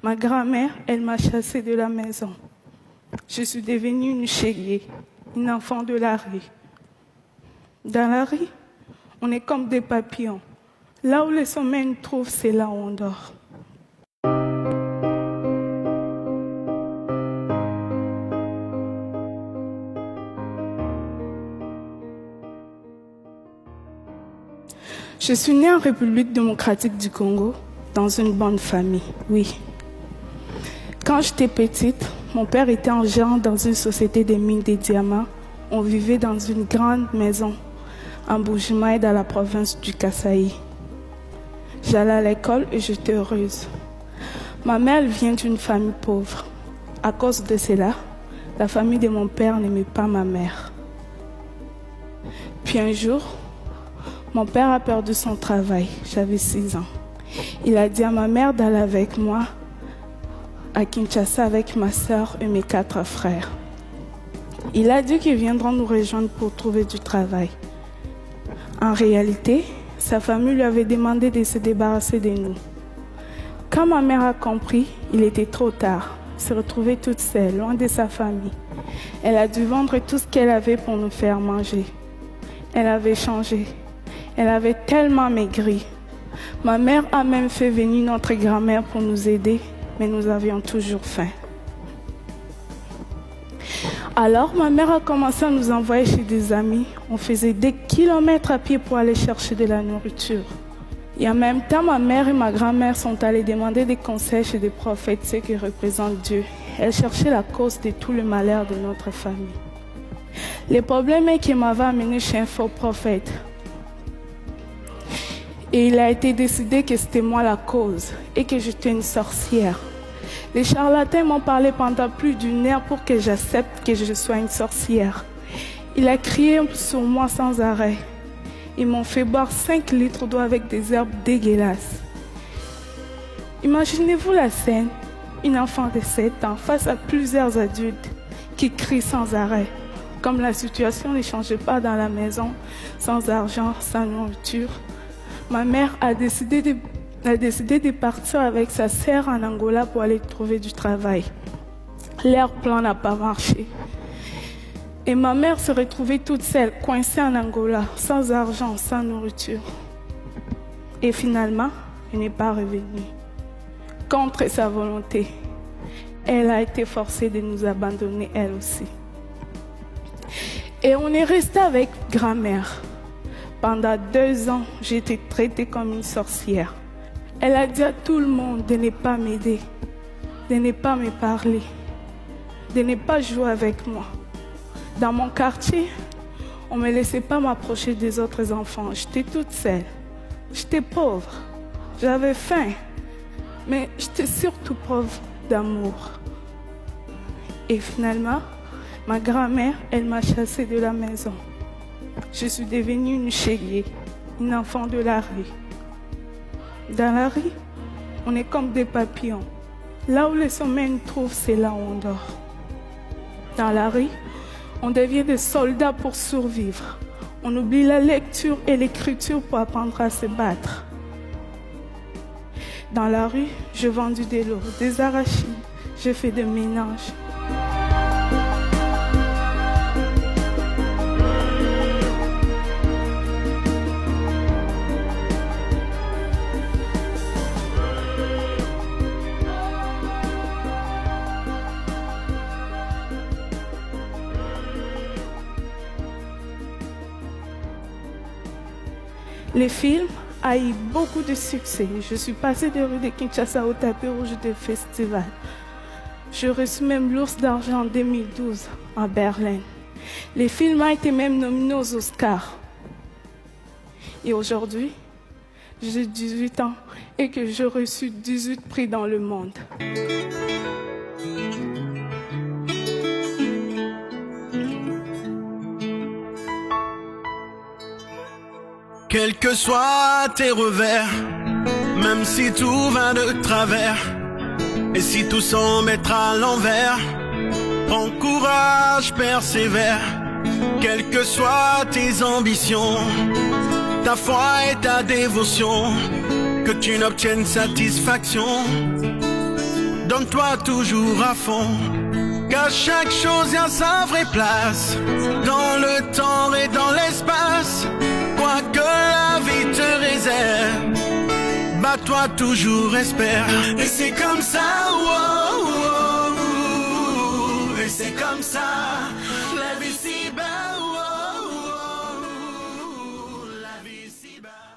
Ma grand-mère, elle m'a chassée de la maison. Je suis devenue une chérie, une enfant de la rue. Dans la rue, on est comme des papillons. Là où le sommeil nous trouve, c'est là où on dort. Je suis née en République démocratique du Congo, dans une bonne famille, oui. Quand j'étais petite, mon père était en gérant dans une société de mines de diamants. On vivait dans une grande maison en Bujimaï, dans la province du Kasaï. J'allais à l'école et j'étais heureuse. Ma mère vient d'une famille pauvre. À cause de cela, la famille de mon père n'aimait pas ma mère. Puis un jour, mon père a perdu son travail. J'avais 6 ans. Il a dit à ma mère d'aller avec moi à Kinshasa avec ma sœur et mes 4 frères. Il a dit qu'ils viendront nous rejoindre pour trouver du travail. En réalité, sa famille lui avait demandé de se débarrasser de nous. Quand ma mère a compris, il était trop tard. Elle se retrouvait toute seule, loin de sa famille. Elle a dû vendre tout ce qu'elle avait pour nous faire manger. Elle avait changé. Elle avait tellement maigri. Ma mère a même fait venir notre grand-mère pour nous aider, mais nous avions toujours faim. Alors, ma mère a commencé à nous envoyer chez des amis. On faisait des kilomètres à pied pour aller chercher de la nourriture. Et en même temps, ma mère et ma grand-mère sont allées demander des conseils chez des prophètes, ceux qui représentent Dieu. Elles cherchaient la cause de tout le malheur de notre famille. Le problème est qu'elle m'avait amené chez un faux prophète. Et il a été décidé que c'était moi la cause et que j'étais une sorcière. Les charlatans m'ont parlé pendant plus d'1 heure pour que j'accepte que je sois une sorcière. Il a crié sur moi sans arrêt. Ils m'ont fait boire 5 litres d'eau avec des herbes dégueulasses. Imaginez-vous la scène, une enfant de 7 ans face à plusieurs adultes qui crient sans arrêt. Comme la situation ne changeait pas dans la maison, sans argent, sans nourriture, ma mère a décidé de partir avec sa sœur en Angola pour aller trouver du travail. Leur plan n'a pas marché. Et ma mère se retrouvait toute seule, coincée en Angola, sans argent, sans nourriture. Et finalement, elle n'est pas revenue. Contre sa volonté, elle a été forcée de nous abandonner elle aussi. Et on est resté avec grand-mère. Pendant 2 ans, j'ai été traitée comme une sorcière. Elle a dit à tout le monde de ne pas m'aider, de ne pas me parler, de ne pas jouer avec moi. Dans mon quartier, on ne me laissait pas m'approcher des autres enfants. J'étais toute seule. J'étais pauvre. J'avais faim. Mais j'étais surtout pauvre d'amour. Et finalement, ma grand-mère, elle m'a chassée de la maison. Je suis devenue une chérie, une enfant de la rue. Dans la rue, on est comme des papillons. Là où le sommeil nous trouve, c'est là où on dort. Dans la rue, on devient des soldats pour survivre. On oublie la lecture et l'écriture pour apprendre à se battre. Dans la rue, j'ai vendu de l'eau, des arachides, j'ai fait des ménages. Le film a eu beaucoup de succès. Je suis passée des rues de Kinshasa au tapis rouge des festivals. J'ai reçu même l'Ours d'argent en 2012 à Berlin. Le film a été même nominé aux Oscars. Et aujourd'hui, j'ai 18 ans et que j'ai reçu 18 prix dans le monde. Quels que soient tes revers, même si tout va de travers, et si tout semble être à l'envers, prends courage, persévère. Quelles que soient tes ambitions, ta foi et ta dévotion, que tu n'obtiennes satisfaction. donne-toi toujours à fond. Qu'à chaque chose y a sa vraie place, dans le temps et dans l'espace. Quoi que la vie te réserve, bats-toi toujours, espère. Et c'est comme ça, oh, oh, oh, et c'est comme ça.